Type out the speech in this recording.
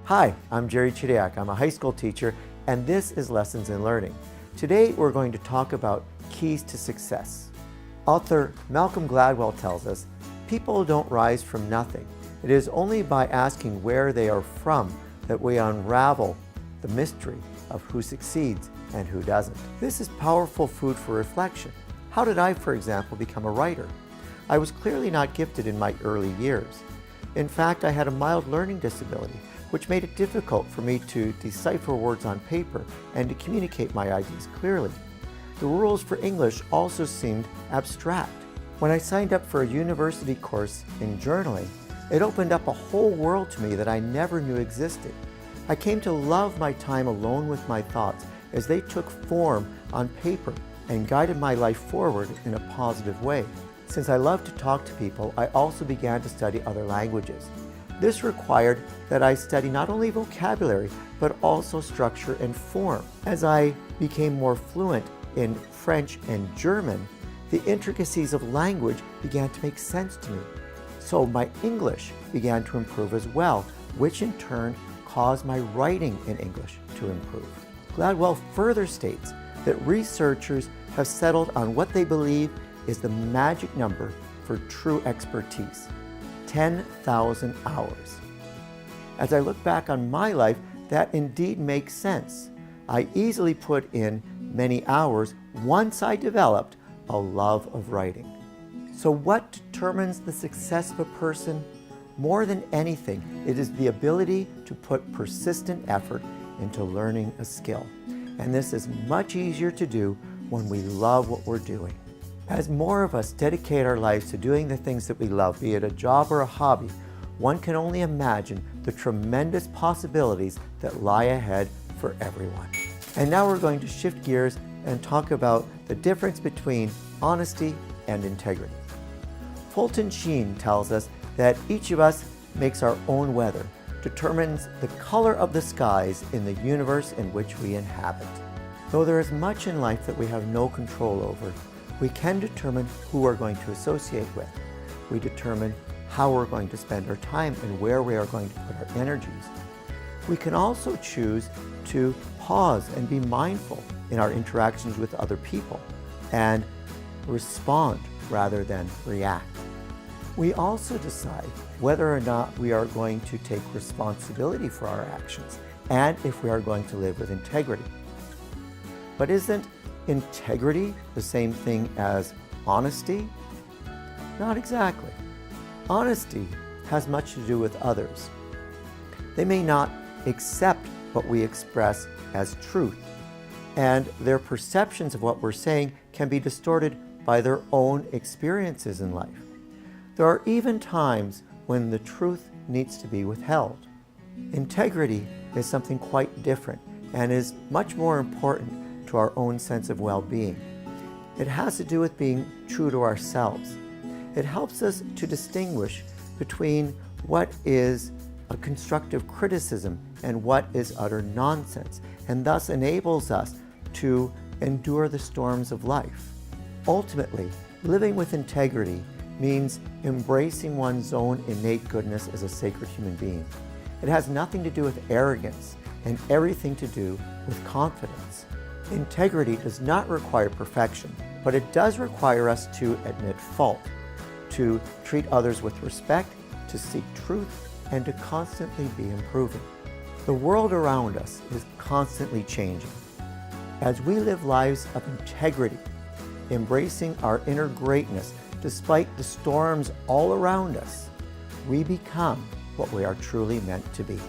Hi, I'm Gerry Chidiac. I'm a high school teacher, and this is Lessons in Learning. Today, we're going to talk about keys to success. Author Malcolm Gladwell tells us, people don't rise from nothing. It is only by asking where they are from that we unravel the mystery of who succeeds and who doesn't. This is powerful food for reflection. How did I, for example, become a writer? I was clearly not gifted in my early years. In fact, I had a mild learning disability, which made it difficult for me to decipher words on paper and to communicate my ideas clearly. The rules for English also seemed abstract. When I signed up for a university course in journaling, it opened up a whole world to me that I never knew existed. I came to love my time alone with my thoughts as they took form on paper and guided my life forward in a positive way. Since I love to talk to people, I also began to study other languages. This required that I study not only vocabulary, but also structure and form. As I became more fluent in French and German, the intricacies of language began to make sense to me. So my English began to improve as well, which in turn caused my writing in English to improve. Gladwell further states that researchers have settled on what they believe is the magic number for true expertise: 10,000 hours. As I look back on my life, that indeed makes sense. I easily put in many hours once I developed a love of writing. So what determines the success of a person? More than anything, it is the ability to put persistent effort into learning a skill. And this is much easier to do when we love what we're doing. As more of us dedicate our lives to doing the things that we love, be it a job or a hobby, one can only imagine the tremendous possibilities that lie ahead for everyone. And now we're going to shift gears and talk about the difference between honesty and integrity. Fulton Sheen tells us that each of us makes our own weather, determines the color of the skies in the universe in which we inhabit. Though there is much in life that we have no control over, we can determine who we're going to associate with. We determine how we're going to spend our time and where we are going to put our energies. We can also choose to pause and be mindful in our interactions with other people and respond rather than react. We also decide whether or not we are going to take responsibility for our actions and if we are going to live with integrity. But isn't integrity the same thing as honesty? Not exactly. Honesty has much to do with others. They may not accept what we express as truth, and their perceptions of what we're saying can be distorted by their own experiences in life. There are even times when the truth needs to be withheld. Integrity is something quite different and is much more important to our own sense of well-being. It has to do with being true to ourselves. It helps us to distinguish between what is a constructive criticism and what is utter nonsense, and thus enables us to endure the storms of life. Ultimately, living with integrity means embracing one's own innate goodness as a sacred human being. It has nothing to do with arrogance and everything to do with confidence. Integrity does not require perfection, but it does require us to admit fault, to treat others with respect, to seek truth, and to constantly be improving. The world around us is constantly changing. As we live lives of integrity, embracing our inner greatness despite the storms all around us, we become what we are truly meant to be.